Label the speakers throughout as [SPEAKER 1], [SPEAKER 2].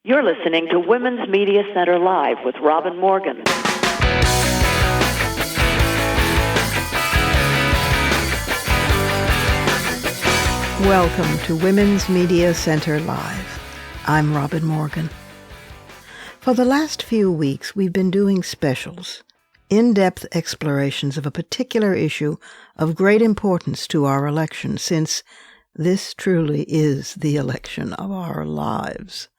[SPEAKER 1] You're listening to Women's Media Center Live with Robin Morgan.
[SPEAKER 2] Welcome to Women's Media Center Live. I'm Robin Morgan. For the last few weeks, we've been doing specials, in-depth explorations of a particular issue of great importance to our election, since this truly is the election of our lives.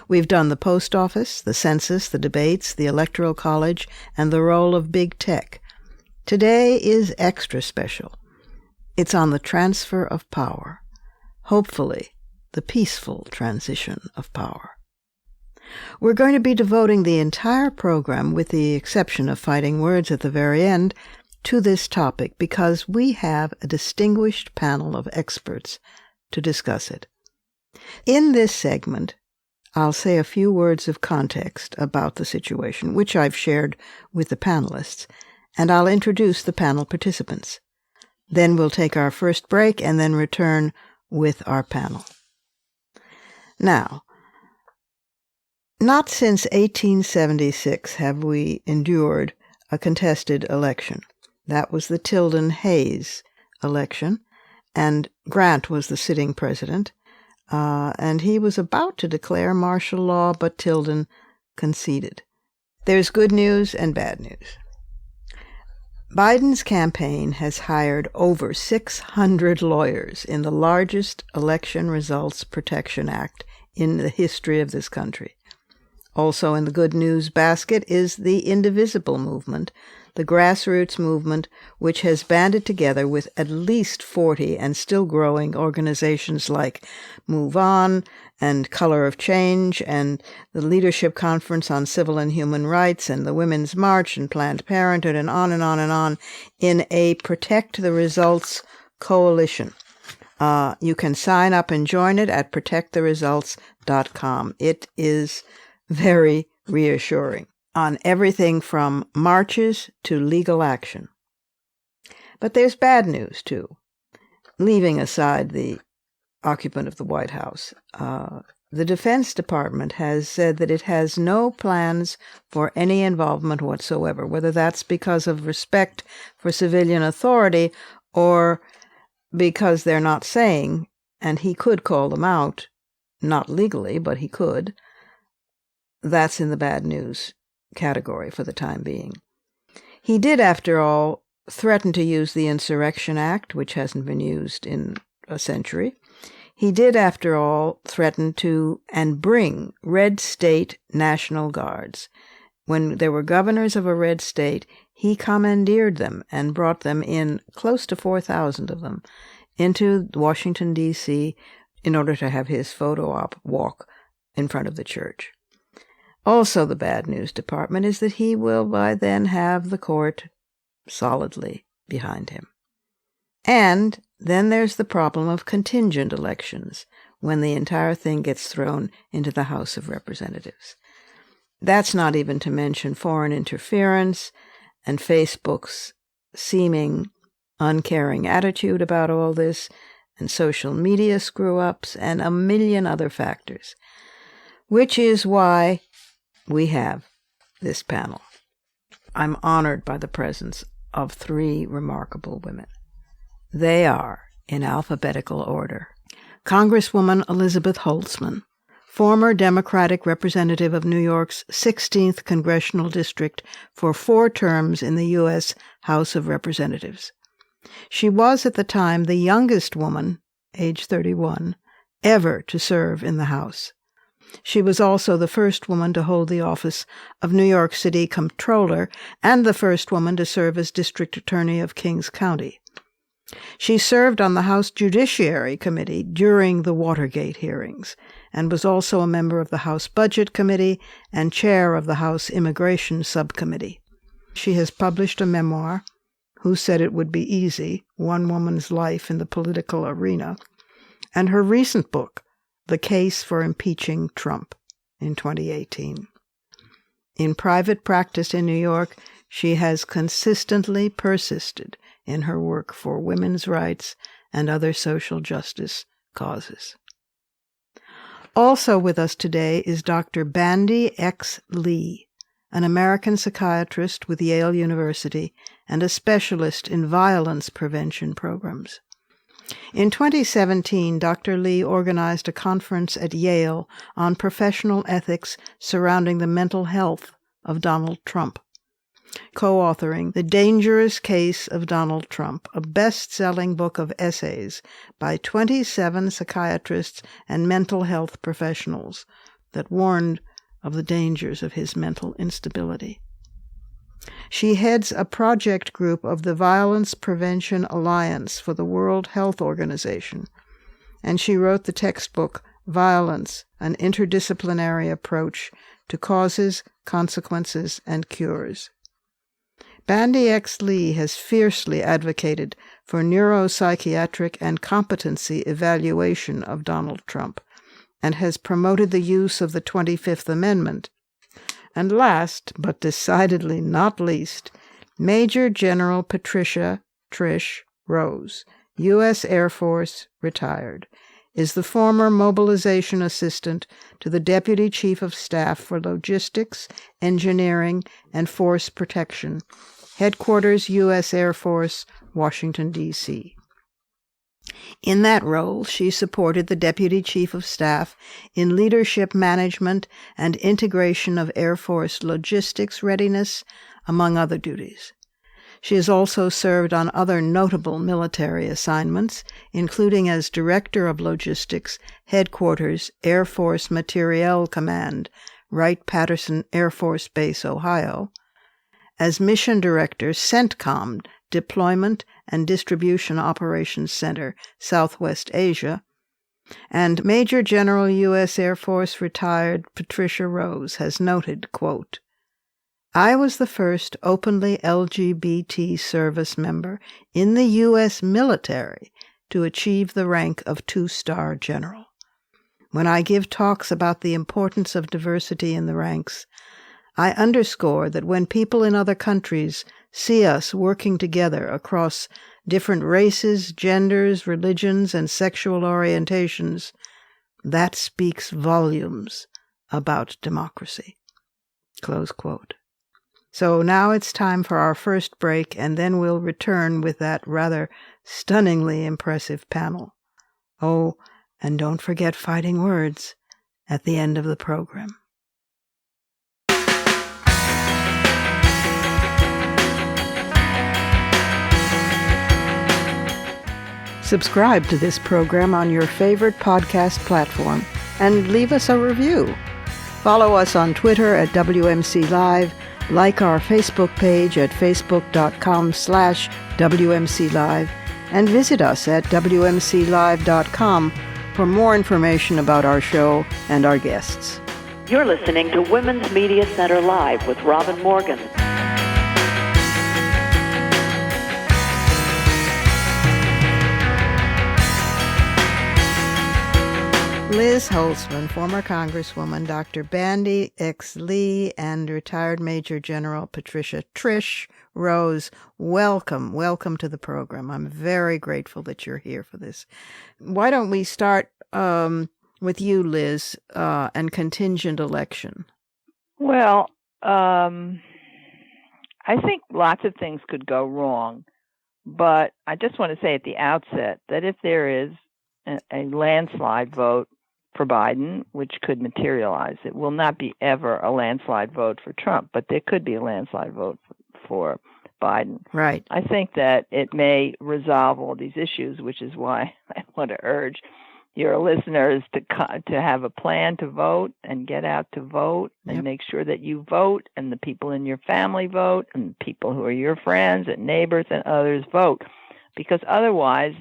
[SPEAKER 2] We've done the post office, the census, the debates, the electoral college, and the role of big tech. Today is extra special. It's on the transfer of power, hopefully the peaceful transition of power. We're going to be devoting the entire program, with the exception of fighting words at the very end, to this topic because we have a distinguished panel of experts to discuss it. In this segment, I'll say a few words of context about the situation, which I've shared with the panelists, and I'll introduce the panel participants. Then we'll take our first break and then return with our panel. Now, not since 1876 have we endured a contested election. That was the Tilden-Hayes election, and Grant was the sitting president. And he was about to declare martial law, but Tilden conceded. There's good news and bad news. Biden's campaign has hired over 600 lawyers in the largest Election Results Protection Act in the history of this country. Also in the good news basket is the Indivisible movement, the grassroots movement which has banded together with at least 40 and still growing organizations like Move On and Color of Change and the Leadership Conference on Civil and Human Rights and the Women's March and Planned Parenthood and on and on and on in a Protect the Results coalition. You can sign up and join it at protecttheresults.com. It is very reassuring on everything from marches to legal action. But there's bad news, too. Leaving aside the occupant of the White House, the Defense Department has said that it has no plans for any involvement whatsoever, whether that's because of respect for civilian authority or because they're not saying, and he could call them out, not legally, but he could. That's in the bad news category for the time being. He did, after all, threaten to use the Insurrection Act, which hasn't been used in a century. He did, after all, threaten to and bring red state National Guards. When there were governors of a red state, he commandeered them and brought them in, close to 4,000 of them, into Washington, D.C., in order to have his photo op walk in front of the church. Also, the bad news department is that he will by then have the court solidly behind him. And then there's the problem of contingent elections, when the entire thing gets thrown into the House of Representatives. That's not even to mention foreign interference and Facebook's seeming uncaring attitude about all this, and social media screw-ups, and a million other factors, which is why we have this panel. I'm honored by the presence of three remarkable women. They are, in alphabetical order, Congresswoman Elizabeth Holtzman, former Democratic representative of New York's 16th Congressional District for 4 terms in the U.S. House of Representatives. She was at the time the youngest woman, age 31, ever to serve in the House. She was also the first woman to hold the office of New York City Comptroller and the first woman to serve as District Attorney of Kings County. She served on the House Judiciary Committee during the Watergate hearings and was also a member of the House Budget Committee and chair of the House Immigration Subcommittee. She has published a memoir, Who Said It Would Be Easy? One Woman's Life in the Political Arena, and her recent book, The Case for Impeaching Trump, in 2018. In private practice in New York, she has consistently persisted in her work for women's rights and other social justice causes. Also with us today is Dr. Bandy X. Lee, an American psychiatrist with Yale University and a specialist in violence prevention programs. In 2017, Dr. Lee organized a conference at Yale on professional ethics surrounding the mental health of Donald Trump, co-authoring The Dangerous Case of Donald Trump, a best-selling book of essays by 27 psychiatrists and mental health professionals that warned of the dangers of his mental instability. She heads a project group of the Violence Prevention Alliance for the World Health Organization, and she wrote the textbook Violence, an Interdisciplinary Approach to Causes, Consequences, and Cures. Bandy X. Lee has fiercely advocated for neuropsychiatric and competency evaluation of Donald Trump, and has promoted the use of the 25th Amendment. And last, but decidedly not least, Major General Patricia Trish Rose, U.S. Air Force, retired, is the former mobilization assistant to the Deputy Chief of Staff for Logistics, Engineering, and Force Protection, Headquarters, U.S. Air Force, Washington, D.C. In that role, she supported the Deputy Chief of Staff in leadership management and integration of Air Force logistics readiness, among other duties. She has also served on other notable military assignments, including as Director of Logistics, Headquarters, Air Force Materiel Command, Wright-Patterson Air Force Base, Ohio, as Mission Director, CENTCOM, Deployment and Distribution Operations Center, Southwest Asia, and Major General U.S. Air Force retired Patricia Rose has noted, quote, "I was the first openly LGBT service member in the U.S. military to achieve the rank of 2-star general. When I give talks about the importance of diversity in the ranks, I underscore that when people in other countries see us working together across different races, genders, religions, and sexual orientations, that speaks volumes about democracy." Close quote. So now it's time for our first break, and then we'll return with that rather stunningly impressive panel. Oh, and don't forget fighting words at the end of the program. Subscribe to this program on your favorite podcast platform and leave us a review. Follow us on Twitter at WMC Live, like our Facebook page at facebook.com/WMC Live, and visit us at WMCLive.com for more information about our show and our guests.
[SPEAKER 1] You're listening to Women's Media Center Live with Robin Morgan.
[SPEAKER 2] Liz Holtzman, former Congresswoman, Dr. Bandy X. Lee, and retired Major General Patricia Trish Rose, welcome to the program. I'm very grateful that you're here for this. Why don't we start with you, Liz, and contingent election?
[SPEAKER 3] Well, I think lots of things could go wrong, but I just want to say at the outset that if there is a landslide vote for Biden, which could materialize, it will not be ever a landslide vote for Trump, but there could be a landslide vote for Biden.
[SPEAKER 2] Right.
[SPEAKER 3] I think that it may resolve all these issues, which is why I want to urge your listeners to have a plan to vote and get out to vote and make sure that you vote and the people in your family vote and people who are your friends and neighbors and others vote, because otherwise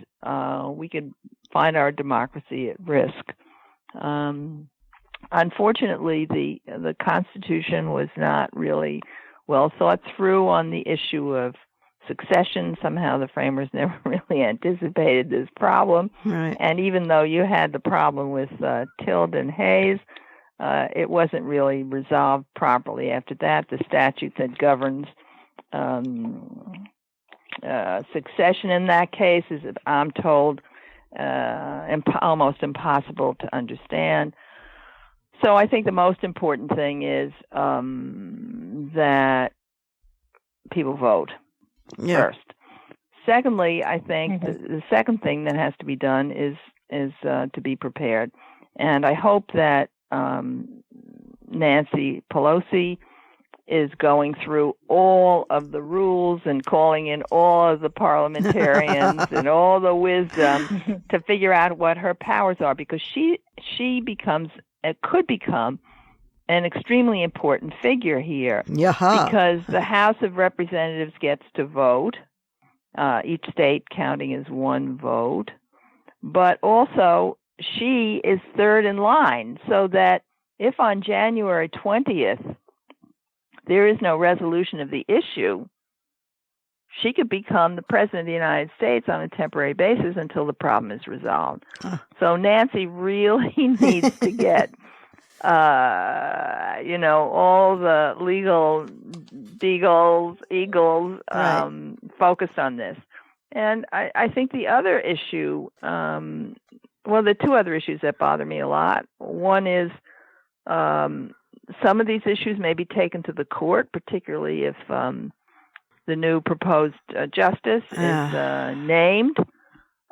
[SPEAKER 3] we could find our democracy at risk. Unfortunately, the Constitution was not really well thought through on the issue of succession. Somehow the framers never really anticipated this problem.
[SPEAKER 2] Right.
[SPEAKER 3] And even though you had the problem with Tilden Hayes, it wasn't really resolved properly. After that, the statute that governs succession in that case is, I'm told, almost impossible to understand. So I think the most important thing is that people vote first. Secondly, I think the second thing that has to be done is to be prepared. And I hope that Nancy Pelosi is going through all of the rules and calling in all of the parliamentarians and all the wisdom to figure out what her powers are, because she could become an extremely important figure here. Because the House of Representatives gets to vote, each state counting as one vote, but also she is third in line, so that if on January 20th there is no resolution of the issue, she could become the President of the United States on a temporary basis until the problem is resolved. So Nancy really needs to get, all the legal eagles focused on this. And I think the other issue, there are two other issues that bother me a lot. One is some of these issues may be taken to the court, particularly if the new proposed justice is named.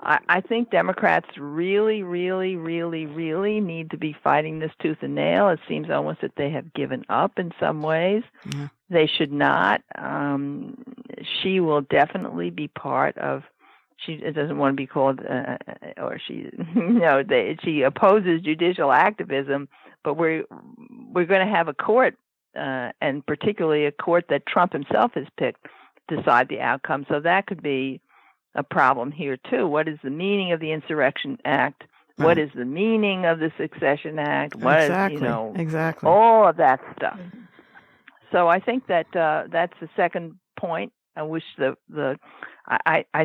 [SPEAKER 3] I think Democrats really, really, really, really need to be fighting this tooth and nail. It seems almost that they have given up in some ways. They should not. She will definitely be part of. She doesn't want to be called, she opposes judicial activism. But we're going to have a court, and particularly a court that Trump himself has picked, decide the outcome. So that could be a problem here too. What is the meaning of the Insurrection Act? What is the meaning of the Succession Act? What
[SPEAKER 2] exactly.
[SPEAKER 3] All of that stuff. So I think that that's the second point. I wish I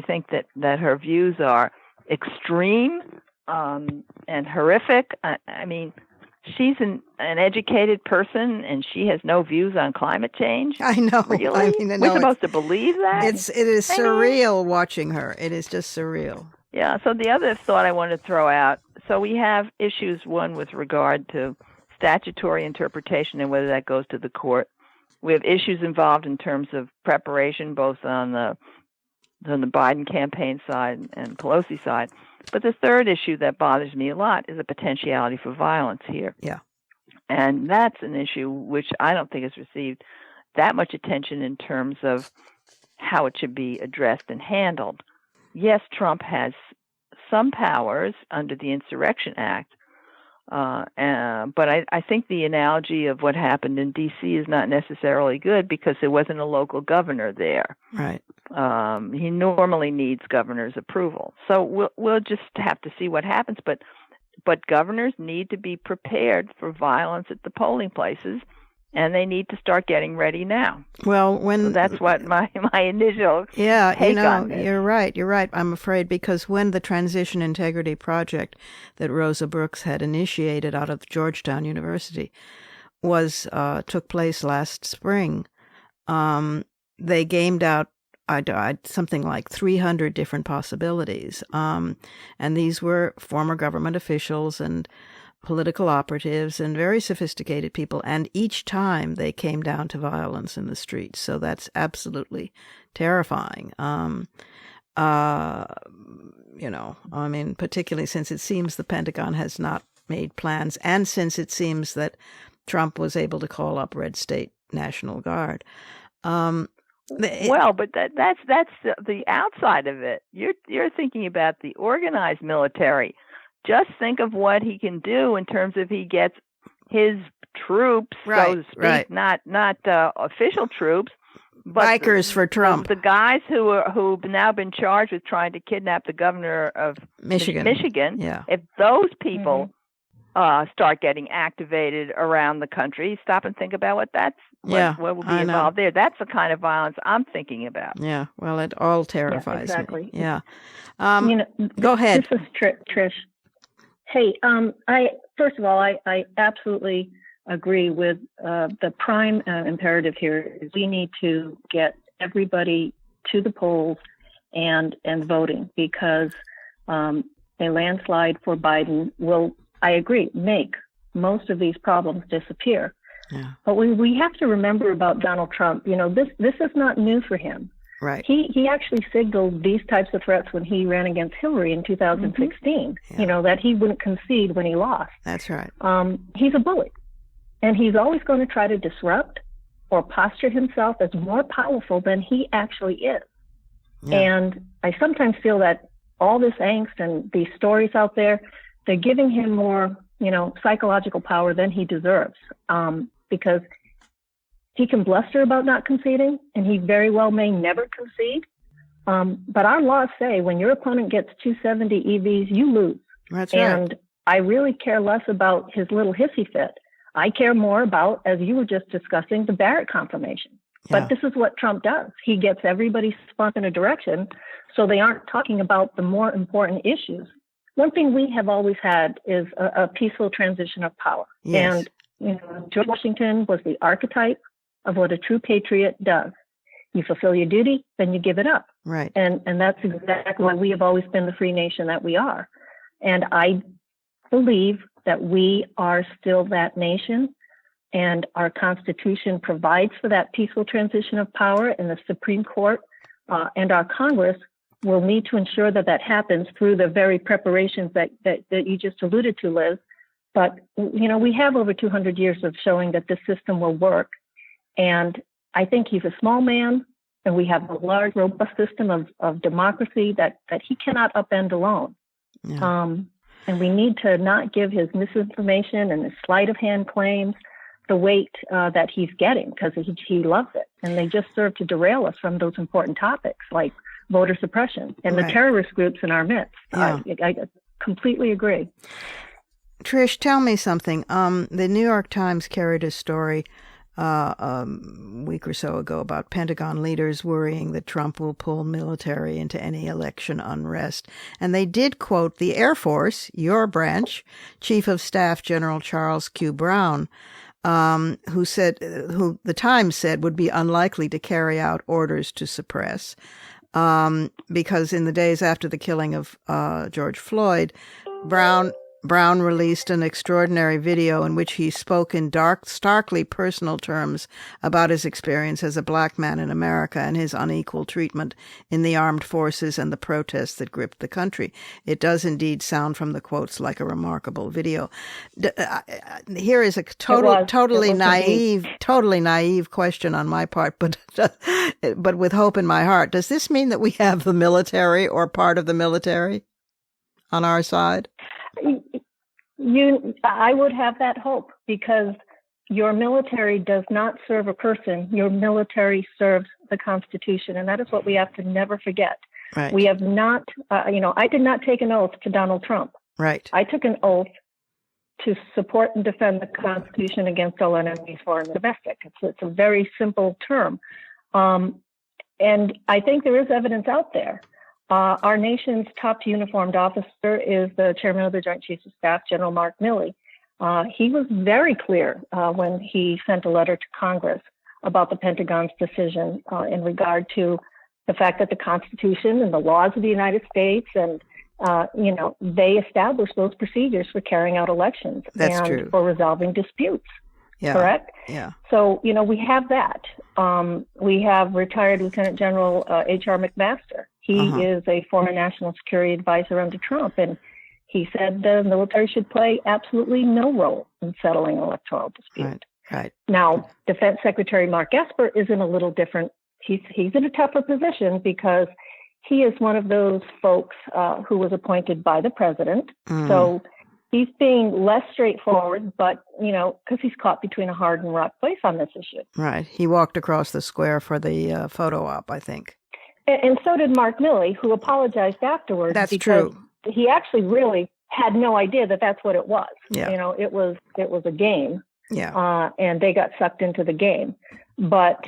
[SPEAKER 3] think that her views are extreme and horrific. I mean, she's an educated person, and she has no views on climate change.
[SPEAKER 2] I know.
[SPEAKER 3] Really? We're supposed to believe that?
[SPEAKER 2] It is surreal watching her. It is just surreal.
[SPEAKER 3] Yeah. So the other thought I wanted to throw out. So we have issues, one with regard to statutory interpretation and whether that goes to the court. We have issues involved in terms of preparation, both on the Biden campaign side and Pelosi side. But the third issue that bothers me a lot is the potentiality for violence here.
[SPEAKER 2] Yeah.
[SPEAKER 3] And that's an issue which I don't think has received that much attention in terms of how it should be addressed and handled. Yes, Trump has some powers under the Insurrection Act, but I think the analogy of what happened in D.C. is not necessarily good because there wasn't a local governor there.
[SPEAKER 2] Right.
[SPEAKER 3] He normally needs governor's approval. So we'll just have to see what happens. But governors need to be prepared for violence at the polling places, and they need to start getting ready now.
[SPEAKER 2] Well,
[SPEAKER 3] so that's what my initial take on this.
[SPEAKER 2] You're right. I'm afraid because when the Transition Integrity Project that Rosa Brooks had initiated out of Georgetown University took place last spring, they gamed out something like 300 different possibilities, and these were former government officials and political operatives and very sophisticated people, and each time they came down to violence in the streets. So that's absolutely terrifying. Particularly since it seems the Pentagon has not made plans, and since it seems that Trump was able to call up Red State National Guard. But
[SPEAKER 3] that's the outside of it. You're thinking about the organized military. Just think of what he can do in terms of he gets his troops, so to speak, not official troops, but
[SPEAKER 2] bikers for Trump.
[SPEAKER 3] The guys who've now been charged with trying to kidnap the governor of Michigan.
[SPEAKER 2] Yeah.
[SPEAKER 3] If those people start getting activated around the country, stop and think about what will be involved there. That's the kind of violence I'm thinking about.
[SPEAKER 2] Yeah. Well, it all terrifies
[SPEAKER 4] me.
[SPEAKER 2] Yeah. Go ahead.
[SPEAKER 4] This is Trish. Hey, first of all, I absolutely agree with the prime imperative here is we need to get everybody to the polls and voting, because a landslide for Biden will, I agree, make most of these problems disappear.
[SPEAKER 2] Yeah.
[SPEAKER 4] But we have to remember about Donald Trump, this is not new for him.
[SPEAKER 2] Right.
[SPEAKER 4] He actually signaled these types of threats when he ran against Hillary in 2016, that he wouldn't concede when he lost.
[SPEAKER 2] That's right.
[SPEAKER 4] He's a bully, and he's always going to try to disrupt or posture himself as more powerful than he actually is. Yeah. And I sometimes feel that all this angst and these stories out there, they're giving him more, psychological power than he deserves, because he can bluster about not conceding, and he very well may never concede. But our laws say when your opponent gets 270 EVs, you lose.
[SPEAKER 2] That's right.
[SPEAKER 4] And I really care less about his little hissy fit. I care more about, as you were just discussing, the Barrett confirmation.
[SPEAKER 2] Yeah.
[SPEAKER 4] But this is what Trump does. He gets everybody spun in a direction so they aren't talking about the more important issues. One thing we have always had is a peaceful transition of power.
[SPEAKER 2] Yes.
[SPEAKER 4] And, George Washington was the archetype of what a true patriot does. You fulfill your duty, then you give it up.
[SPEAKER 2] Right.
[SPEAKER 4] And that's exactly why we have always been the free nation that we are. And I believe that we are still that nation, and our Constitution provides for that peaceful transition of power, and the Supreme Court and our Congress will need to ensure that that happens through the very preparations that you just alluded to, Liz. But, we have over 200 years of showing that this system will work. And I think he's a small man, and we have a large, robust system of democracy that he cannot upend alone.
[SPEAKER 2] Yeah.
[SPEAKER 4] And we need to not give his misinformation and his sleight of hand claims the weight that he's getting, because he loves it. And they just serve to derail us from those important topics like voter suppression and
[SPEAKER 2] Right.
[SPEAKER 4] the terrorist groups in our midst.
[SPEAKER 2] Yeah.
[SPEAKER 4] I completely agree.
[SPEAKER 2] Trish, tell me something. The New York Times carried a story a week or so ago about Pentagon leaders worrying that Trump will pull military into any election unrest. And they did quote the Air Force, your branch, Chief of Staff General Charles Q. Brown, who the Times said would be unlikely to carry out orders to suppress, because in the days after the killing of George Floyd, Brown released an extraordinary video in which he spoke in starkly personal terms about his experience as a black man in America and his unequal treatment in the armed forces and the protests that gripped the country. It does indeed sound from the quotes like a remarkable video. Here is a totally naive question on my part, but with hope in my heart. Does this mean that we have the military or part of the military on our side?
[SPEAKER 4] I would have that hope, because your military does not serve a person. Your military serves the Constitution, and that is what we have to never forget.
[SPEAKER 2] Right.
[SPEAKER 4] We have not, I did not take an oath to Donald Trump.
[SPEAKER 2] Right.
[SPEAKER 4] I took an oath to support and defend the Constitution against all enemies, foreign and domestic. It's a very simple term. And I think there is evidence out there. Our nation's top uniformed officer is the chairman of the Joint Chiefs of Staff, General Mark Milley. He was very clear when he sent a letter to Congress about the Pentagon's decision in regard to the fact that the Constitution and the laws of the United States and, they established those procedures for carrying out elections.
[SPEAKER 2] That's
[SPEAKER 4] and
[SPEAKER 2] true.
[SPEAKER 4] For resolving disputes.
[SPEAKER 2] Yeah.
[SPEAKER 4] Correct?
[SPEAKER 2] Yeah.
[SPEAKER 4] So, we have that. We have retired Lieutenant General H.R. McMaster. He is a former national security advisor under Trump, and he said the military should play absolutely no role in settling electoral disputes.
[SPEAKER 2] Right.
[SPEAKER 4] Now, Defense Secretary Mark Esper is in a little different. He's in a tougher position because he is one of those folks who was appointed by the president. So he's being less straightforward, but, because he's caught between a hard and rock place on this issue.
[SPEAKER 2] Right. He walked across the square for the photo op, I think.
[SPEAKER 4] And so did Mark Milley, who apologized afterwards.
[SPEAKER 2] That's
[SPEAKER 4] because
[SPEAKER 2] true.
[SPEAKER 4] He actually really had no idea that that's what it was.
[SPEAKER 2] Yeah.
[SPEAKER 4] It was a game.
[SPEAKER 2] Yeah.
[SPEAKER 4] And they got sucked into the game. But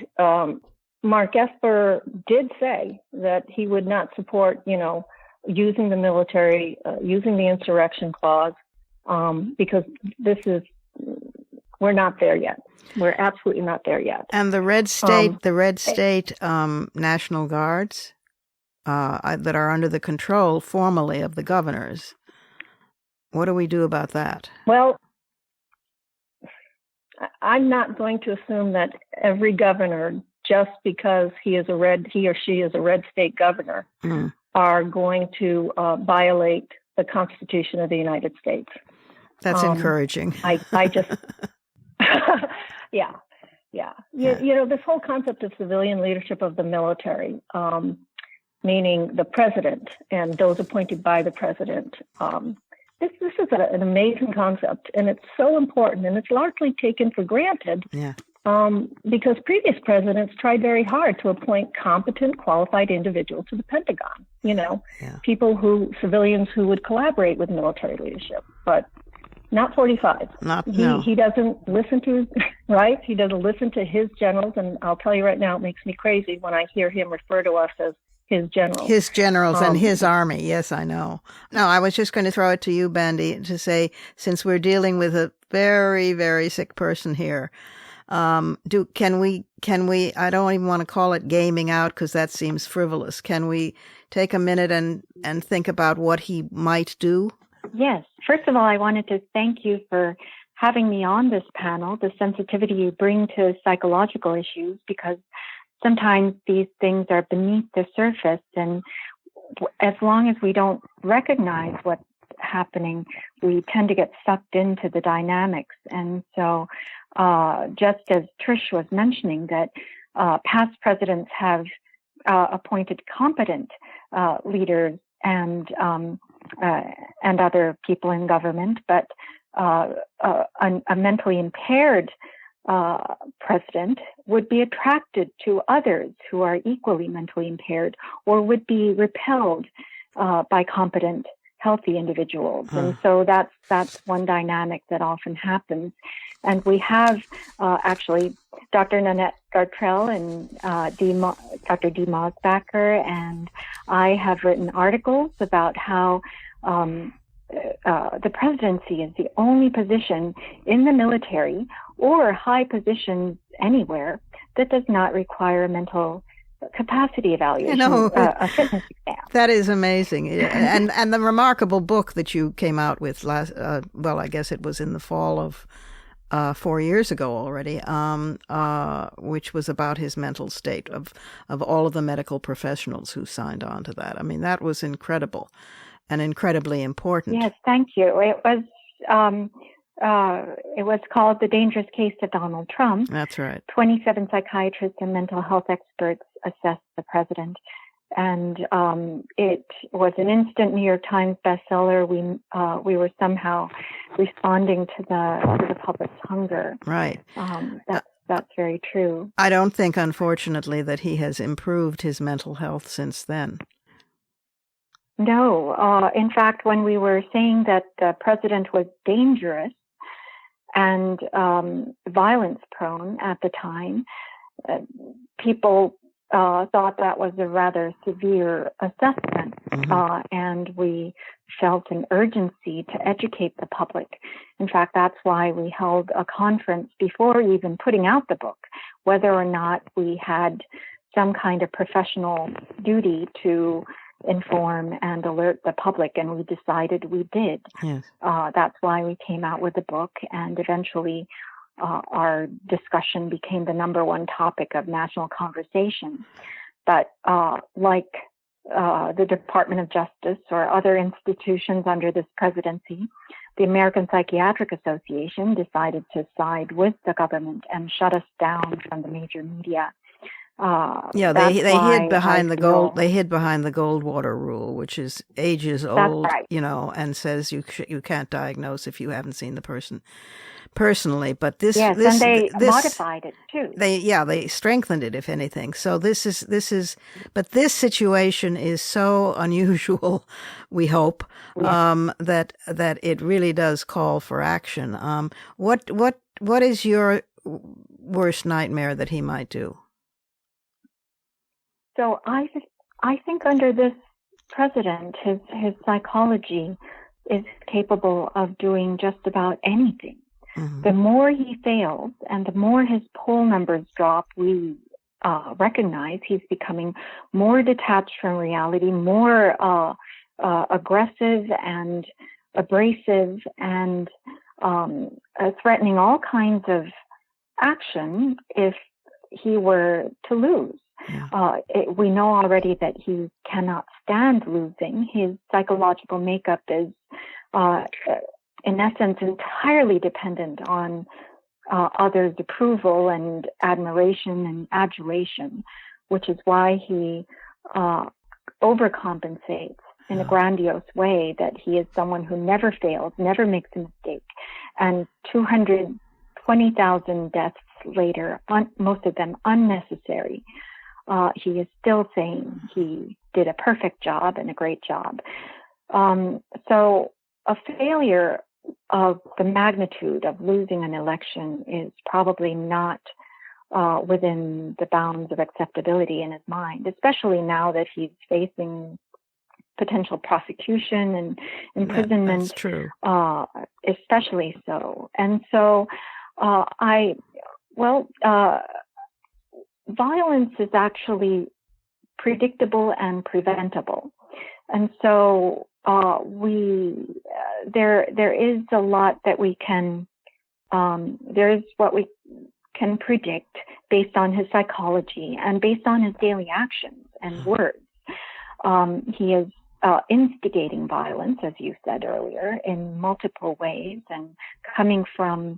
[SPEAKER 4] Mark Esper did say that he would not support, using the military, using the insurrection clause, because we're not there yet. We're absolutely not there yet.
[SPEAKER 2] And the red state National Guards that are under the control formally of the governors. What do we do about that?
[SPEAKER 4] Well, I'm not going to assume that every governor, just because he or she is a red state governor, are going to violate the Constitution of the United States.
[SPEAKER 2] That's encouraging.
[SPEAKER 4] I just, yeah. You know, this whole concept of civilian leadership of the military, meaning the president and those appointed by the president. This is an amazing concept, and it's so important, and it's largely taken for granted because previous presidents tried very hard to appoint competent, qualified individuals to the Pentagon. You know, civilians who would collaborate with military leadership, but not 45. He doesn't listen to right. He doesn't listen to his generals, and I'll tell you right now, it makes me crazy when I hear him refer to us as his generals. His generals
[SPEAKER 2] and his army. Yes, I know. No, I was just going to throw it to you, Bandy, to say, since we're dealing with a very, very sick person here, can we, I don't even want to call it gaming out because that seems frivolous. Can we take a minute and think about what he might do?
[SPEAKER 5] Yes. First of all, I wanted to thank you for having me on this panel, the sensitivity you bring to psychological issues, because sometimes these things are beneath the surface, and as long as we don't recognize what's happening, we tend to get sucked into the dynamics. And so, just as Trish was mentioning, that past presidents have appointed competent leaders and other people in government, but a mentally impaired president would be attracted to others who are equally mentally impaired, or would be repelled by competent, healthy individuals. And so that's one dynamic that often happens. And we have actually Dr. Nanette Gartrell and Dr. Dee Mosbacher and I have written articles about how the presidency is the only position in the military or high positions anywhere that does not require a mental capacity evaluation, a fitness exam.
[SPEAKER 2] That is amazing. and the remarkable book that you came out with last, I guess it was in the fall of 4 years ago already, which was about his mental state of all of the medical professionals who signed on to that. I mean, that was incredible and incredibly important.
[SPEAKER 5] Yes, thank you. It was called The Dangerous Case of Donald Trump.
[SPEAKER 2] That's right.
[SPEAKER 5] 27 psychiatrists and mental health experts assessed the president. And it was an instant New York Times bestseller. We were somehow responding to the public's hunger.
[SPEAKER 2] Right.
[SPEAKER 5] That's very true.
[SPEAKER 2] I don't think, unfortunately, that he has improved his mental health since then.
[SPEAKER 5] No. In fact, when we were saying that the president was dangerous and violence prone at the time, people thought that was a rather severe assessment, and we felt an urgency to educate the public. In fact, that's why we held a conference before even putting out the book, whether or not we had some kind of professional duty to inform and alert the public, and we decided we did.
[SPEAKER 2] Yes.
[SPEAKER 5] That's why we came out with the book, and eventually our discussion became the number one topic of national conversation. But like the Department of Justice or other institutions under this presidency, the American Psychiatric Association decided to side with the government and shut us down from the major media.
[SPEAKER 2] They hid behind the gold. They hid behind the Goldwater rule, which is ages old,
[SPEAKER 5] right.
[SPEAKER 2] And says you can't diagnose if you haven't seen the person personally. But this,
[SPEAKER 5] and they modified it too.
[SPEAKER 2] They strengthened it, if anything. So this is, but this situation is so unusual. We hope that it really does call for action. What is your worst nightmare that he might do?
[SPEAKER 5] So I think under this president, his psychology is capable of doing just about anything. Mm-hmm. The more he fails and the more his poll numbers drop, we recognize he's becoming more detached from reality, more aggressive and abrasive and threatening all kinds of action if he were to lose.
[SPEAKER 2] Yeah.
[SPEAKER 5] We know already that he cannot stand losing. His psychological makeup is, in essence, entirely dependent on others' approval and admiration and adulation, which is why he overcompensates in a grandiose way, that he is someone who never fails, never makes a mistake. And 220,000 deaths later, most of them unnecessary, he is still saying he did a perfect job and a great job. So a failure of the magnitude of losing an election is probably not within the bounds of acceptability in his mind, especially now that he's facing potential prosecution and imprisonment.
[SPEAKER 2] That's true.
[SPEAKER 5] Especially so. And so violence is actually predictable and preventable. And so there is a lot that we can, there is what we can predict based on his psychology and based on his daily actions and words. He is instigating violence, as you said earlier, in multiple ways, and coming from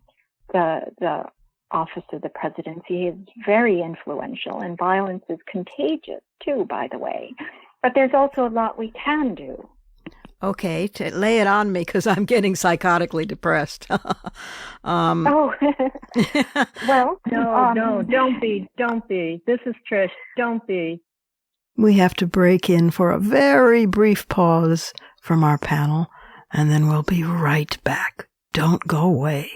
[SPEAKER 5] the office of the presidency is very influential, and violence is contagious too, by the way. But there's also a lot we can do.
[SPEAKER 2] Okay, lay it on me, because I'm getting psychotically depressed.
[SPEAKER 5] Well,
[SPEAKER 4] No, don't be. This is Trish. Don't be.
[SPEAKER 2] We have to break in for a very brief pause from our panel, and then we'll be right back. Don't go away.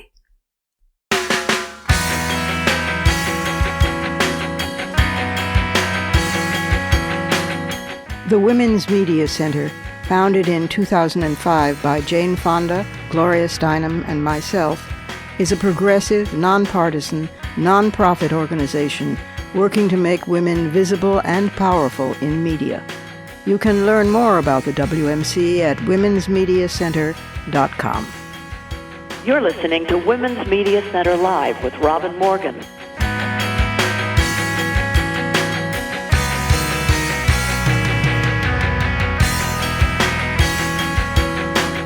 [SPEAKER 2] The Women's Media Center, founded in 2005 by Jane Fonda, Gloria Steinem, and myself, is a progressive, nonpartisan, nonprofit organization working to make women visible and powerful in media. You can learn more about the WMC at womensmediacenter.com.
[SPEAKER 1] You're listening to Women's Media Center Live with Robin Morgan.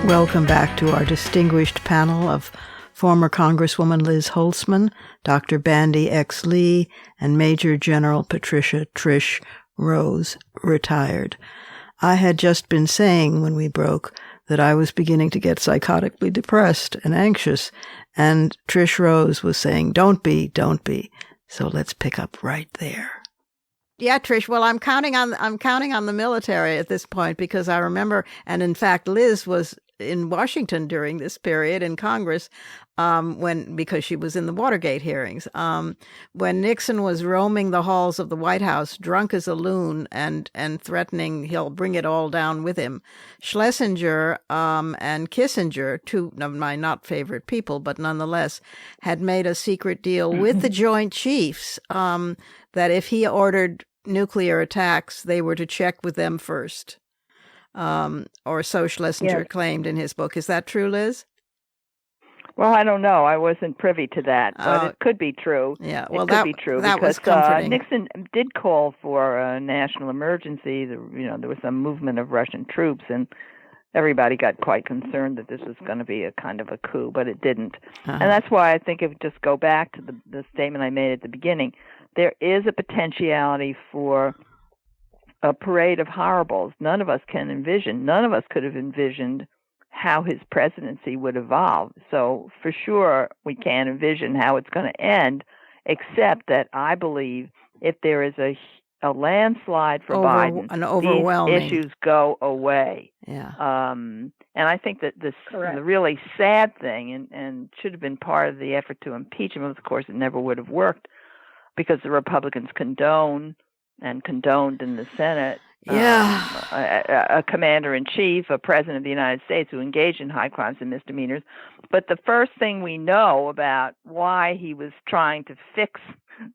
[SPEAKER 2] Welcome back to our distinguished panel of former Congresswoman Liz Holtzman, Dr. Bandy X. Lee, and Major General Patricia Trish Rose, retired. I had just been saying when we broke that I was beginning to get psychotically depressed and anxious, and Trish Rose was saying, don't be. So let's pick up right there. Yeah, Trish. Well, I'm counting on the military at this point, because I remember, and in fact, Liz was in Washington during this period in Congress, because she was in the Watergate hearings, when Nixon was roaming the halls of the White House, drunk as a loon, and threatening he'll bring it all down with him. Schlesinger and Kissinger, two of my not favorite people, but nonetheless, had made a secret deal with the Joint Chiefs that if he ordered nuclear attacks, they were to check with them first. Or so Schlesinger claimed in his book. Is that true, Liz?
[SPEAKER 3] Well, I don't know. I wasn't privy to that, but it could be true.
[SPEAKER 2] Yeah, well,
[SPEAKER 3] it could be true
[SPEAKER 2] that
[SPEAKER 3] because
[SPEAKER 2] was comforting.
[SPEAKER 3] Nixon did call for a national emergency. There was some movement of Russian troops, and everybody got quite concerned that this was going to be a kind of a coup, but it didn't. And that's why I think if we just go back to the statement I made at the beginning, there is a potentiality for a parade of horribles. None of us could have envisioned how his presidency would evolve. So for sure, we can't envision how it's going to end, except that I believe if there is a landslide for Biden, these issues go away.
[SPEAKER 2] Yeah.
[SPEAKER 3] And I think that the really sad thing, and should have been part of the effort to impeach him, of course, it never would have worked because the Republicans condoned in the Senate a commander-in-chief, a president of the United States who engaged in high crimes and misdemeanors. But the first thing we know about why he was trying to fix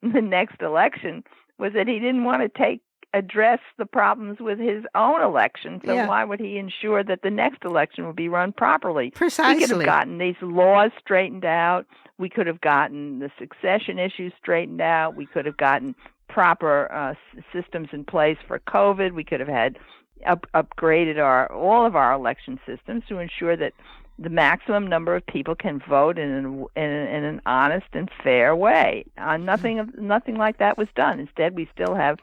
[SPEAKER 3] the next election was that he didn't want to take address the problems with his own election. So
[SPEAKER 2] Yeah.
[SPEAKER 3] why would he ensure that the next election would be run properly?
[SPEAKER 2] Precisely.
[SPEAKER 3] We could have gotten these laws straightened out. We could have gotten the succession issues straightened out. We could have gotten proper systems in place for COVID. We could have had upgraded all of our election systems to ensure that the maximum number of people can vote in an honest and fair way. Nothing like that was done. Instead, we still have,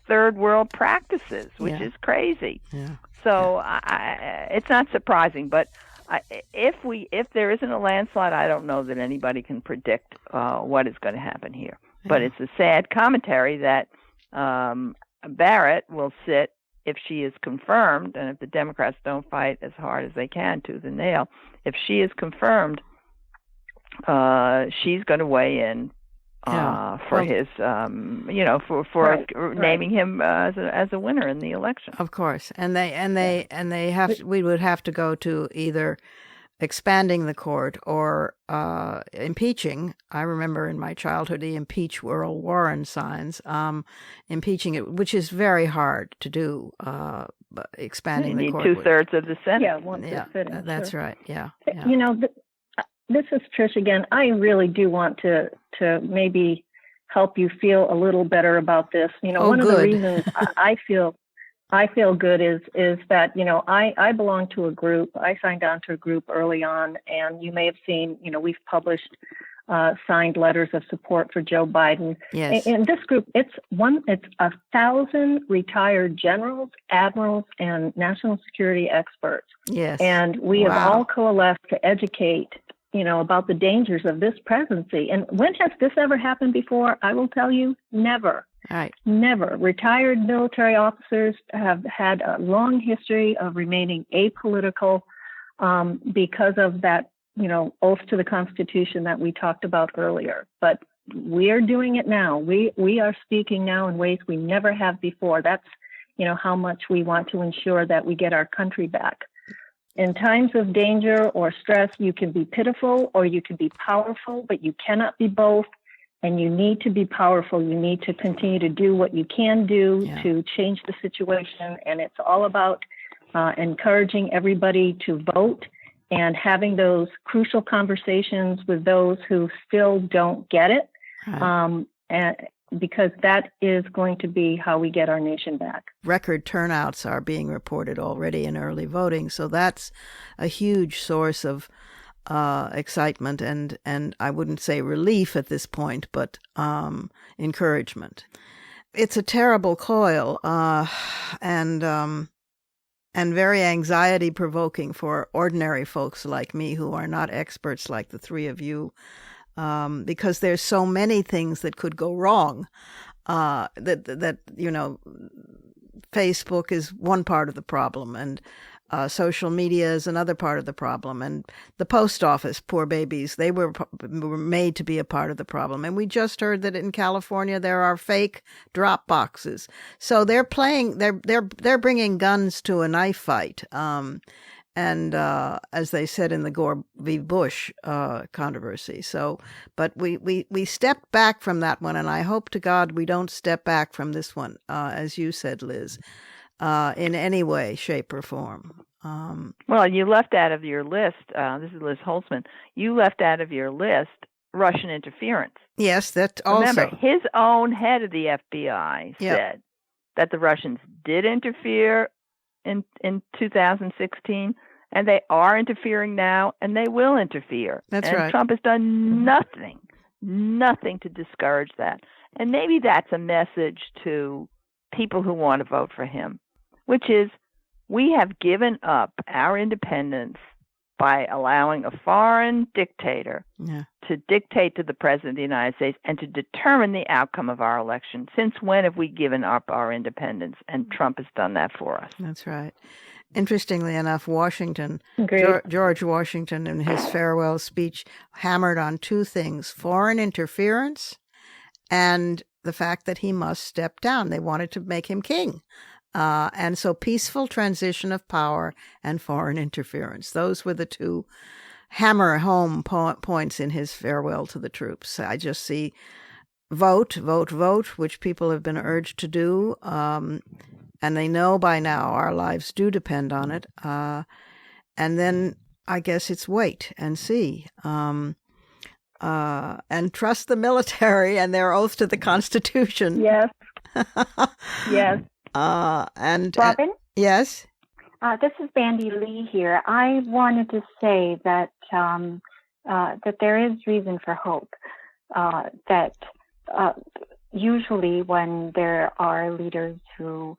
[SPEAKER 3] third world practices, which is crazy.
[SPEAKER 2] Yeah.
[SPEAKER 3] So it's not surprising, but if there isn't a landslide, I don't know that anybody can predict what is going to happen here. Yeah. But it's a sad commentary that Barrett will sit if she is confirmed, and if the Democrats don't fight as hard as they can tooth and nail. If she is confirmed, she's going to weigh in for his, naming him as a winner in the election.
[SPEAKER 2] Of course, and they have. We would have to go to either expanding the court or impeaching. I remember in my childhood the impeach Earl Warren signs, impeaching it, which is very hard to do. Expanding the court.
[SPEAKER 3] You need 2/3 of the Senate.
[SPEAKER 4] Yeah, 1/5.
[SPEAKER 2] That's
[SPEAKER 4] sure.
[SPEAKER 2] right. Yeah.
[SPEAKER 4] This is Trish again. I really do want to maybe help you feel a little better about this. One of the reasons I feel good is that, I belong to a group. I signed on to a group early on, and you may have seen, we've published signed letters of support for Joe Biden.
[SPEAKER 2] Yes.
[SPEAKER 4] In this group, it's 1,000 retired generals, admirals, and national security experts.
[SPEAKER 2] Yes.
[SPEAKER 4] And we have all coalesced to educate, about the dangers of this presidency. And when has this ever happened before? I will tell you, never.
[SPEAKER 2] Right.
[SPEAKER 4] Never. Retired military officers have had a long history of remaining apolitical because of that, oath to the Constitution that we talked about earlier. But we are doing it now. We are speaking now in ways we never have before. That's, how much we want to ensure that we get our country back. In times of danger or stress, you can be pitiful or you can be powerful, but you cannot be both. And you need to be powerful. You need to continue to do what you can do to change the situation. And it's all about encouraging everybody to vote and having those crucial conversations with those who still don't get it. Right. And because that is going to be how we get our nation back.
[SPEAKER 2] Record turnouts are being reported already in early voting. So that's a huge source of excitement and I wouldn't say relief at this point, but encouragement. It's a terrible coil and very anxiety provoking for ordinary folks like me who are not experts like the three of you, because there's so many things that could go wrong. That Facebook is one part of the problem, and social media is another part of the problem, and the post office, poor babies, they were made to be a part of the problem. And we just heard that in California there are fake drop boxes. So they're bringing guns to a knife fight. And as they said in the Gore v. Bush controversy. So, but we stepped back from that one, and I hope to God we don't step back from this one, as you said, Liz, in any way, shape, or form.
[SPEAKER 3] Well, you left out of your list, this is Liz Holtzman, you left out of your list Russian interference.
[SPEAKER 2] Yes, that also.
[SPEAKER 3] Remember, his own head of the FBI said that the Russians did interfere in 2016, and they are interfering now, and they will interfere.
[SPEAKER 2] That's
[SPEAKER 3] and
[SPEAKER 2] right.
[SPEAKER 3] Trump has done nothing to discourage that. And maybe that's a message to people who want to vote for him, which is we have given up our independence by allowing a foreign dictator to dictate to the President of the United States and to determine the outcome of our election. Since when have we given up our independence? And Trump has done that for us.
[SPEAKER 2] That's right. Interestingly enough, George Washington, in his farewell speech, hammered on two things: foreign interference and the fact that he must step down. They wanted to make him king. And so peaceful transition of power and foreign interference. Those were the two hammer home points in his farewell to the troops. I just see vote, which people have been urged to do, and they know by now our lives do depend on it. And then I guess it's wait and see, and trust the military and their oath to the Constitution.
[SPEAKER 4] Yes. Yes.
[SPEAKER 2] And
[SPEAKER 5] Robin?
[SPEAKER 2] Yes.
[SPEAKER 5] This is Bandy Lee here. I wanted to say that that there is reason for hope. That usually when there are leaders who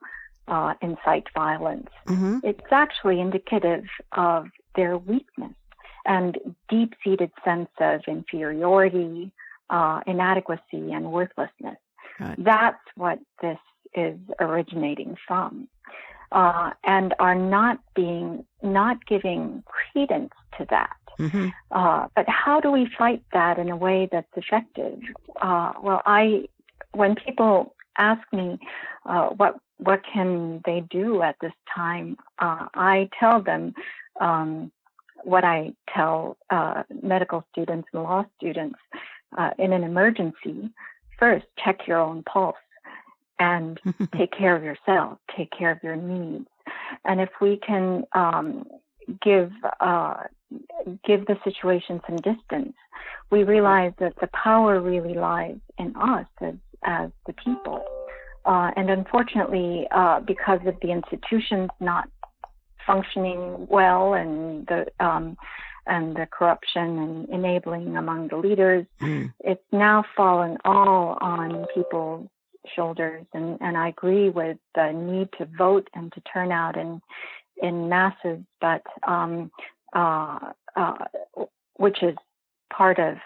[SPEAKER 5] incite violence,
[SPEAKER 2] Mm-hmm.
[SPEAKER 5] it's actually indicative of their weakness and deep-seated sense of inferiority, inadequacy, and worthlessness.
[SPEAKER 2] Right.
[SPEAKER 5] That's what this is originating from. And are not giving credence to that.
[SPEAKER 2] Mm-hmm.
[SPEAKER 5] But how do we fight that in a way that's effective? When people ask me what can they do at this time, I tell them what I tell medical students and law students in an emergency. First, check your own pulse and take care of yourself, take care of your needs. And if we can give the situation some distance, we realize that the power really lies in us as the people. And unfortunately, because of the institutions not functioning well and the corruption and enabling among the leaders, it's now fallen all on people's shoulders. And I agree with the need to vote and to turn out in masses, but which is part of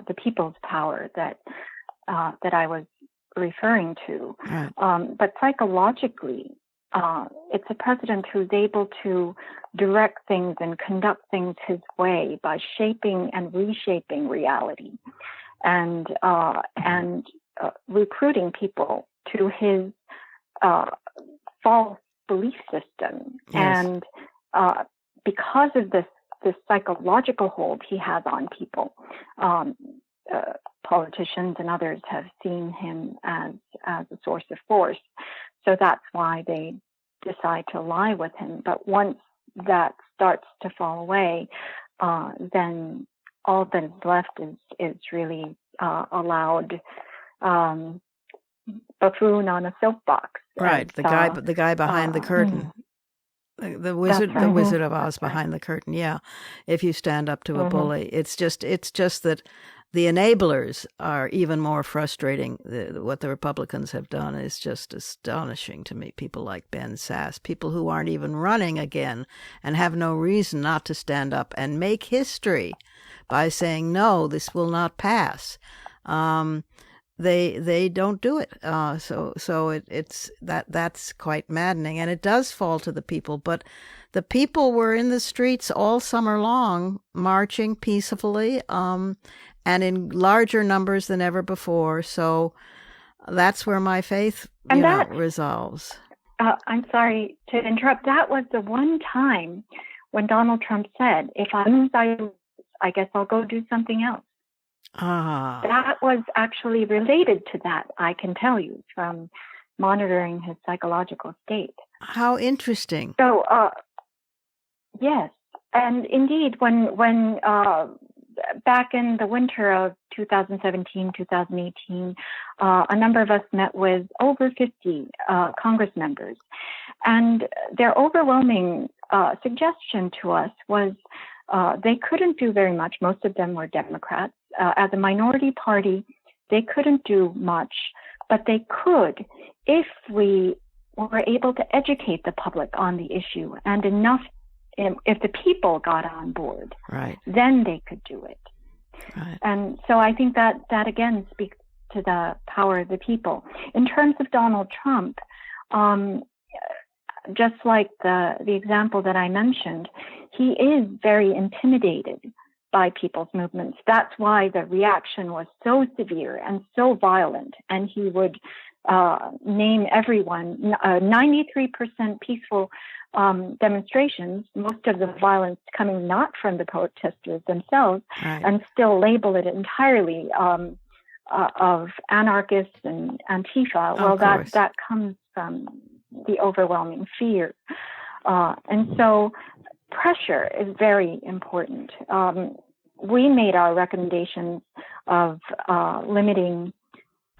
[SPEAKER 5] the people's power that I was referring to.
[SPEAKER 2] Right.
[SPEAKER 5] But psychologically, it's a president who's able to direct things and conduct things his way by shaping and reshaping reality, and recruiting people to his false belief system.
[SPEAKER 2] Yes.
[SPEAKER 5] And because of this psychological hold he has on people, politicians and others have seen him as a source of force. So that's why they decide to lie with him. But once that starts to fall away, then all that is left is really a loud buffoon on a soapbox.
[SPEAKER 2] Right. The guy behind the curtain. The Wizard of Oz behind the curtain. Yeah. If you stand up to a bully, it's just that the enablers are even more frustrating. What the Republicans have done is just astonishing to me. People like Ben Sass, people who aren't even running again and have no reason not to stand up and make history by saying, no, this will not pass. They don't do it. So that's quite maddening, and it does fall to the people. But the people were in the streets all summer long, marching peacefully, and in larger numbers than ever before. So that's where my faith resolves.
[SPEAKER 5] I'm sorry to interrupt. That was the one time when Donald Trump said, "If I lose, I guess I'll go do something else." That was actually related to that, I can tell you, from monitoring his psychological state.
[SPEAKER 2] How interesting.
[SPEAKER 5] So, yes. And indeed, when back in the winter of 2017, 2018, a number of us met with over 50 Congress members. And their overwhelming suggestion to us was they couldn't do very much. Most of them were Democrats. As a minority party, they couldn't do much, but they could if we were able to educate the public on the issue, and enough, if the people got on board,
[SPEAKER 2] right,
[SPEAKER 5] then they could do it.
[SPEAKER 2] Right. And
[SPEAKER 5] so I think that again speaks to the power of the people. In terms of Donald Trump, just like the example that I mentioned, he is very intimidated by people's movements. That's why the reaction was so severe and so violent. And he would name everyone 93% peaceful demonstrations, most of the violence coming not from the protesters themselves,
[SPEAKER 2] right,
[SPEAKER 5] and still label it entirely of anarchists and Antifa. Well, that comes from the overwhelming fear. And so pressure is very important. We made our recommendations of limiting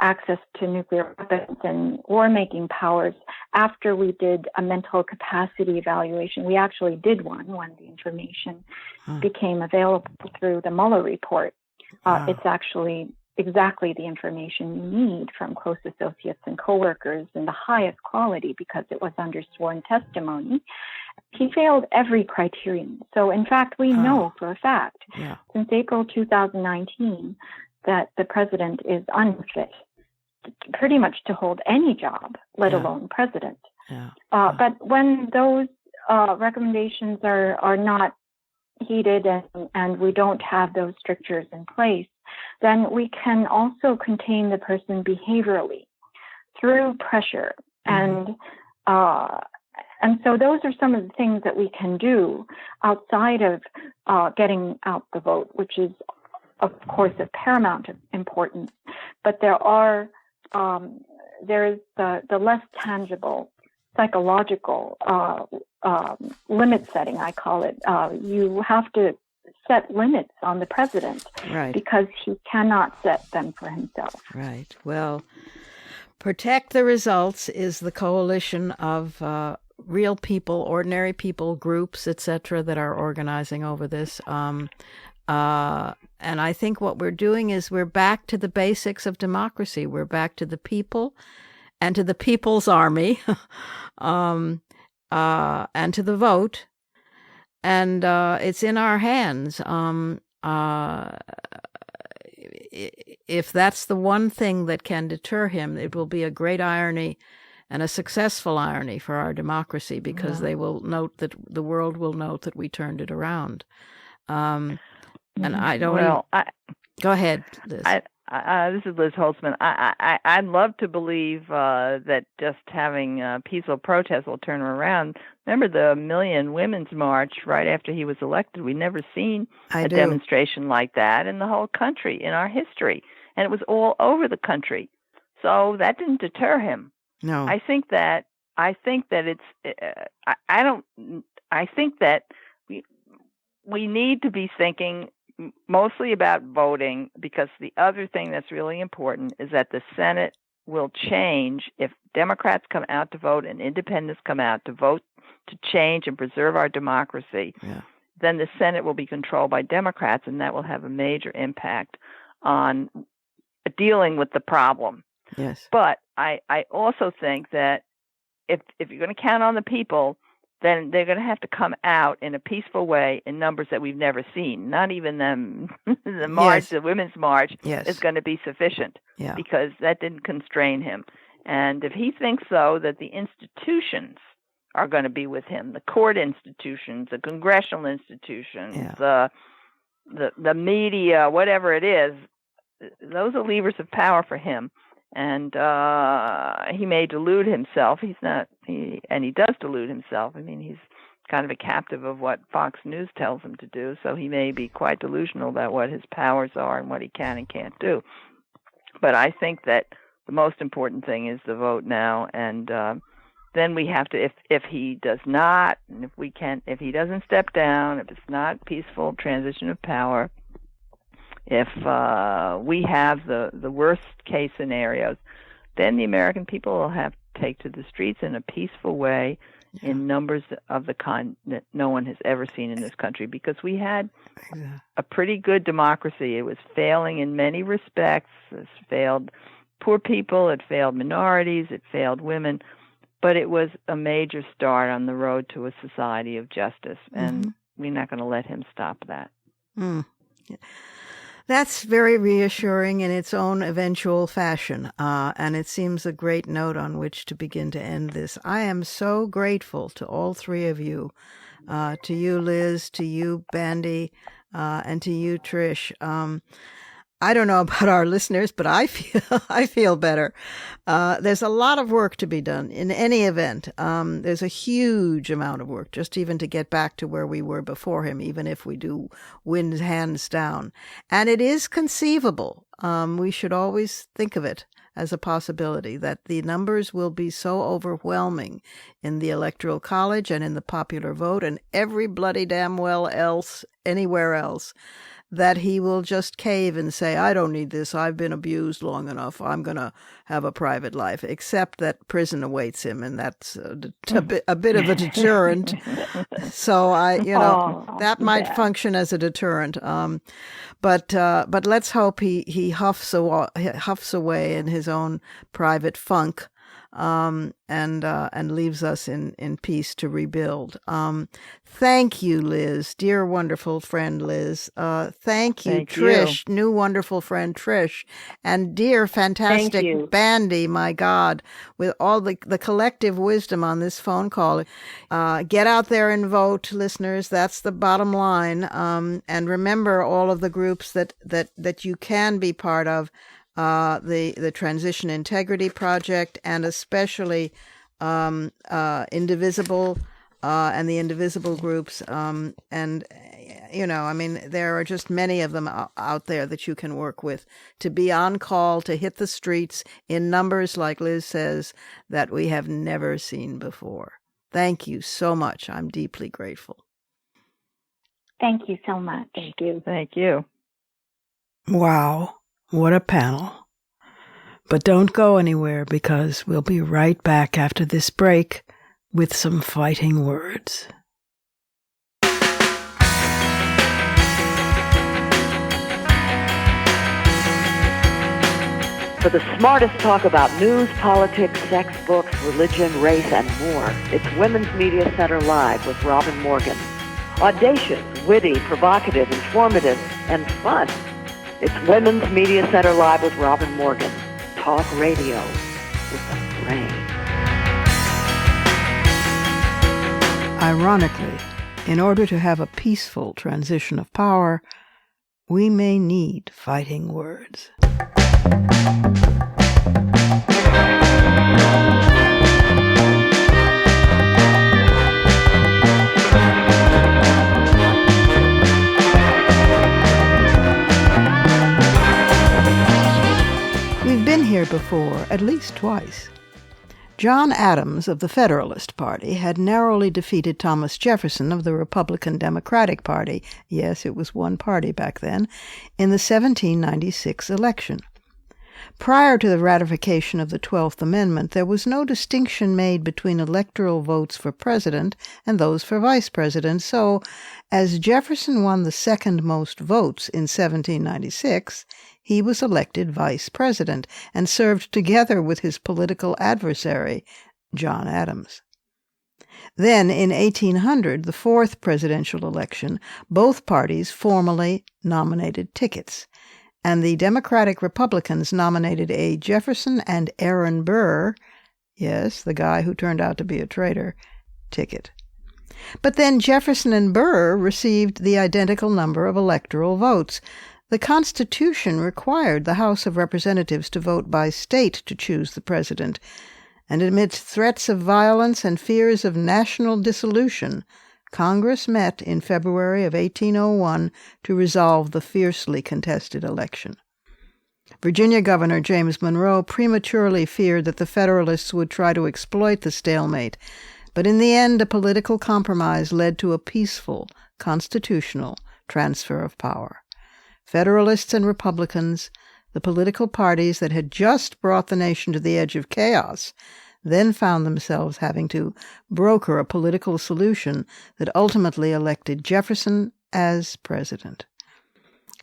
[SPEAKER 5] access to nuclear weapons and war-making powers after we did a mental capacity evaluation. We actually did one when the information became available through the Mueller report. It's actually exactly the information you need from close associates and coworkers in the highest quality because it was under sworn testimony. He failed every criterion. So in fact, we know for a fact since April 2019 that the president is unfit pretty much to hold any job, let alone president. But when those recommendations are not heeded and we don't have those strictures in place, then we can also contain the person behaviorally through pressure. And so those are some of the things that we can do outside of getting out the vote, which is, of course, of paramount importance. But there is the less tangible psychological limit setting, I call it. You have to set limits on the president because he cannot set them for himself.
[SPEAKER 2] Right. Well, Protect the Results is the coalition of real people, ordinary people, groups, etc., that are organizing over this. And I think what we're doing is we're back to the basics of democracy. We're back to the people and to the people's army and to the vote. And it's in our hands. If that's the one thing that can deter him, it will be a great irony and a successful irony for our democracy because they will note that the world will note that we turned it around. And I don't. Go ahead, Liz.
[SPEAKER 3] This is Liz Holtzman. I'd love to believe that just having peaceful protests will turn him around. Remember the Million Women's March right after he was elected? We'd never seen a demonstration like that in the whole country, in our history. And it was all over the country. So that didn't deter him.
[SPEAKER 2] No.
[SPEAKER 3] I think that we need to be thinking mostly about voting, because the other thing that's really important is that the Senate will change if Democrats come out to vote and independents come out to vote to change and preserve our democracy. Then the Senate will be controlled by Democrats, and that will have a major impact on dealing with the problem.
[SPEAKER 2] Yes.
[SPEAKER 3] But I also think that if you're going to count on the people, then they're going to have to come out in a peaceful way in numbers that we've never seen. Not even the march, the Women's March, is going to be sufficient because that didn't constrain him. And if he thinks, though, that the institutions are going to be with him, the court institutions, the congressional institutions, the media, whatever it is, those are levers of power for him. And he may delude himself. He's not, and he does delude himself. I mean, he's kind of a captive of what Fox News tells him to do. So he may be quite delusional about what his powers are and what he can and can't do. But I think that the most important thing is the vote now. And then we have to, if he does not, and if he doesn't step down, if it's not peaceful transition of power, if we have the worst case scenarios, then the American people will have to take to the streets in a peaceful way in numbers of the kind that no one has ever seen in this country, because we had a pretty good democracy. It was failing in many respects. It failed poor people, it failed minorities, it failed women, but it was a major start on the road to a society of justice, and we're not going to let him stop that.
[SPEAKER 2] That's very reassuring in its own eventual fashion, and it seems a great note on which to begin to end this. I am so grateful to all three of you, to you, Liz, to you, Bandy, and to you, Trish. I don't know about our listeners, but I feel better. There's a lot of work to be done in any event. There's a huge amount of work just even to get back to where we were before him, even if we do win hands down. And it is conceivable. We should always think of it as a possibility that the numbers will be so overwhelming in the Electoral College and in the popular vote and every bloody damn well else, anywhere else, that he will just cave and say, I don't need this. I've been abused long enough. I'm going to have a private life, except that prison awaits him, and that's a bit of a deterrent. So that might function as a deterrent. But let's hope he huffs away in his own private funk, and leaves us in peace to rebuild. Thank you, Liz, dear wonderful friend Liz. Thank you, Trish, new wonderful friend Trish, and dear fantastic Bandy. My God, with all the collective wisdom on this phone call, get out there and vote, listeners. That's the bottom line. And remember all of the groups that you can be part of. The Transition Integrity Project, and especially Indivisible and the Indivisible groups. There are just many of them out there that you can work with to be on call, to hit the streets in numbers, like Liz says, that we have never seen before. Thank you so much. I'm deeply grateful.
[SPEAKER 5] Thank you so much.
[SPEAKER 3] Thank you. Thank you.
[SPEAKER 2] Wow. What a panel. But don't go anywhere, because we'll be right back after this break with some fighting words.
[SPEAKER 1] For the smartest talk about news, politics, sex, books, religion, race, and more, it's Women's Media Center Live with Robin Morgan. Audacious, witty, provocative, informative, and fun. It's Women's Media Center Live with Robin Morgan. Talk radio with a brain.
[SPEAKER 2] Ironically, in order to have a peaceful transition of power, we may need fighting words. We've been here before, at least twice. John Adams of the Federalist Party had narrowly defeated Thomas Jefferson of the Republican Democratic Party, yes, it was one party back then, in the 1796 election. Prior to the ratification of the 12th Amendment, there was no distinction made between electoral votes for president and those for vice president, so, as Jefferson won the second most votes in 1796, he was elected vice president and served together with his political adversary, John Adams. Then, in 1800, the fourth presidential election, both parties formally nominated tickets, and the Democratic Republicans nominated A. Jefferson and Aaron Burr, yes, the guy who turned out to be a traitor, ticket. But then Jefferson and Burr received the identical number of electoral votes. The Constitution required the House of Representatives to vote by state to choose the president, and amidst threats of violence and fears of national dissolution, Congress met in February of 1801 to resolve the fiercely contested election. Virginia Governor James Monroe prematurely feared that the Federalists would try to exploit the stalemate, but in the end a political compromise led to a peaceful, constitutional transfer of power. Federalists and Republicans, the political parties that had just brought the nation to the edge of chaos, then found themselves having to broker a political solution that ultimately elected Jefferson as president.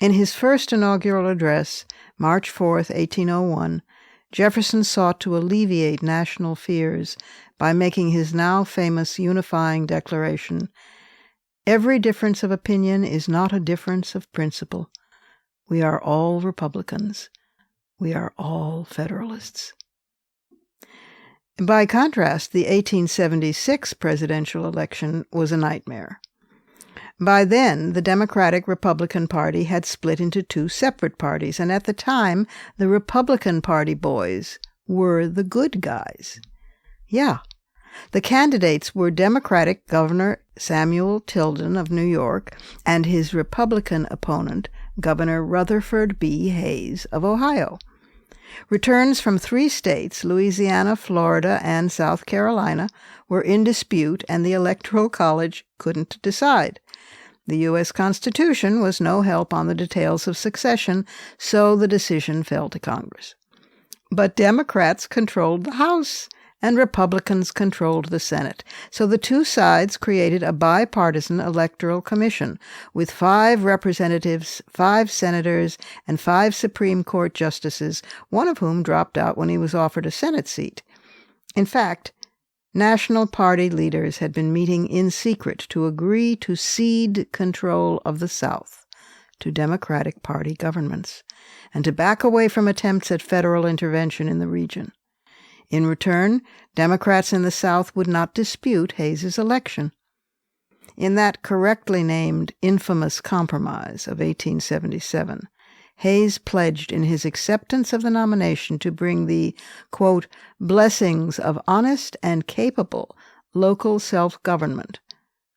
[SPEAKER 2] In his first inaugural address, March 4, 1801, Jefferson sought to alleviate national fears by making his now famous unifying declaration, "Every difference of opinion is not a difference of principle. We are all Republicans. We are all Federalists." By contrast, the 1876 presidential election was a nightmare. By then, the Democratic-Republican Party had split into two separate parties, and at the time, the Republican Party boys were the good guys. Yeah, the candidates were Democratic Governor Samuel Tilden of New York and his Republican opponent, Governor Rutherford B. Hayes of Ohio. Returns from 3 states, Louisiana, Florida, and South Carolina, were in dispute, and the Electoral College couldn't decide. The U.S. Constitution was no help on the details of succession, so the decision fell to Congress. But Democrats controlled the House, and Republicans controlled the Senate. So the two sides created a bipartisan electoral commission with 5 representatives, 5 senators, and 5 Supreme Court justices, one of whom dropped out when he was offered a Senate seat. In fact, National Party leaders had been meeting in secret to agree to cede control of the South to Democratic Party governments and to back away from attempts at federal intervention in the region. In return, Democrats in the South would not dispute Hayes's election. In that correctly named infamous compromise of 1877, Hayes pledged in his acceptance of the nomination to bring the, quote, blessings of honest and capable local self-government,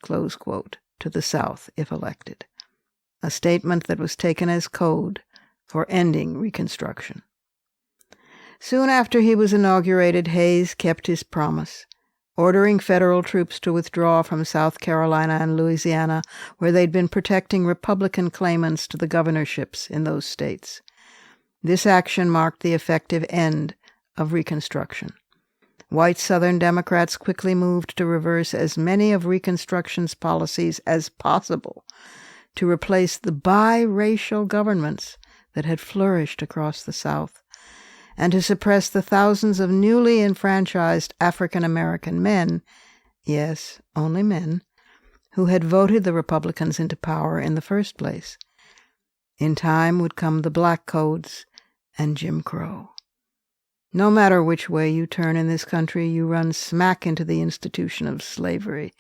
[SPEAKER 2] close quote, to the South if elected, a statement that was taken as code for ending Reconstruction. Soon after he was inaugurated, Hayes kept his promise, ordering federal troops to withdraw from South Carolina and Louisiana, where they'd been protecting Republican claimants to the governorships in those states. This action marked the effective end of Reconstruction. White Southern Democrats quickly moved to reverse as many of Reconstruction's policies as possible to replace the biracial governments that had flourished across the South, and to suppress the thousands of newly enfranchised African American men, yes, only men, who had voted the Republicans into power in the first place. In time would come the Black Codes and Jim Crow. No matter which way you turn in this country, you run smack into the institution of slavery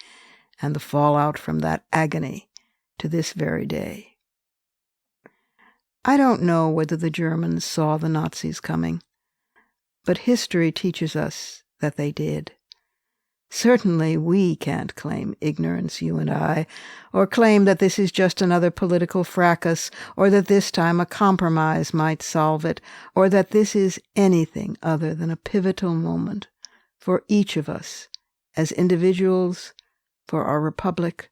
[SPEAKER 2] and the fallout from that agony to this very day. I don't know whether the Germans saw the Nazis coming, but history teaches us that they did. Certainly we can't claim ignorance, you and I, or claim that this is just another political fracas, or that this time a compromise might solve it, or that this is anything other than a pivotal moment for each of us as individuals, for our republic,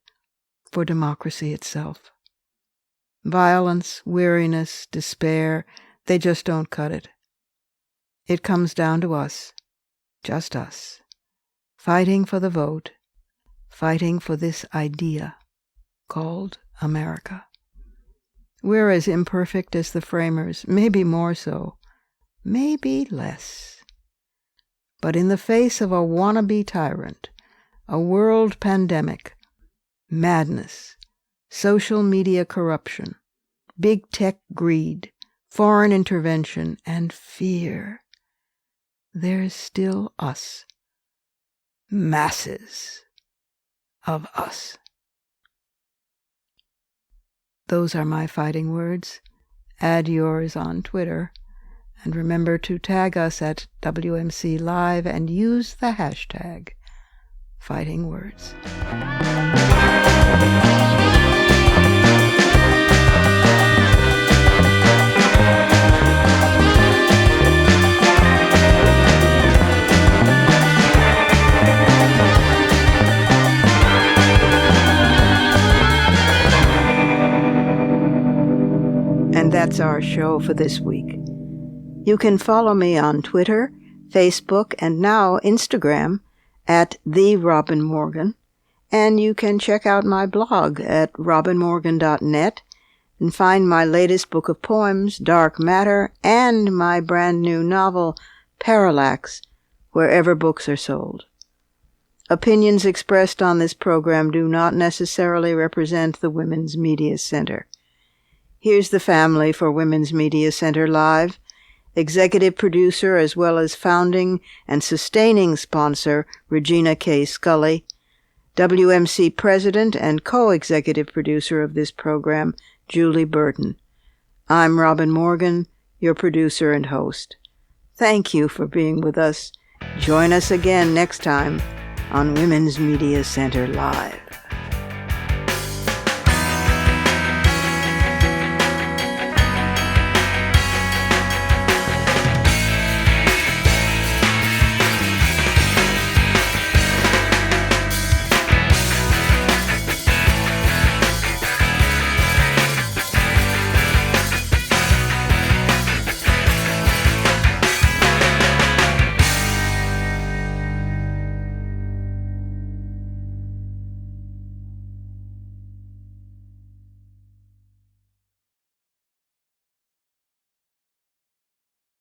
[SPEAKER 2] for democracy itself. Violence, weariness, despair, they just don't cut it. It comes down to us, just us, fighting for the vote, fighting for this idea called America. We're as imperfect as the framers, maybe more so, maybe less. But in the face of a wannabe tyrant, a world pandemic, madness, social media corruption, big tech greed, foreign intervention, and fear, there's still us. Masses of us. Those are my fighting words. Add yours on Twitter. And remember to tag us at WMC Live and use the hashtag Fighting Words. And that's our show for this week. You can follow me on Twitter, Facebook, and now Instagram at The Robin Morgan, and you can check out my blog at robinmorgan.net and find my latest book of poems, Dark Matter, and my brand new novel, Parallax, wherever books are sold. Opinions expressed on this program do not necessarily represent the Women's Media Center. Here's the family for Women's Media Center Live. Executive producer as well as founding and sustaining sponsor, Regina K. Scully. WMC President and co-executive producer of this program, Julie Burton. I'm Robin Morgan, your producer and host. Thank you for being with us. Join us again next time on Women's Media Center Live.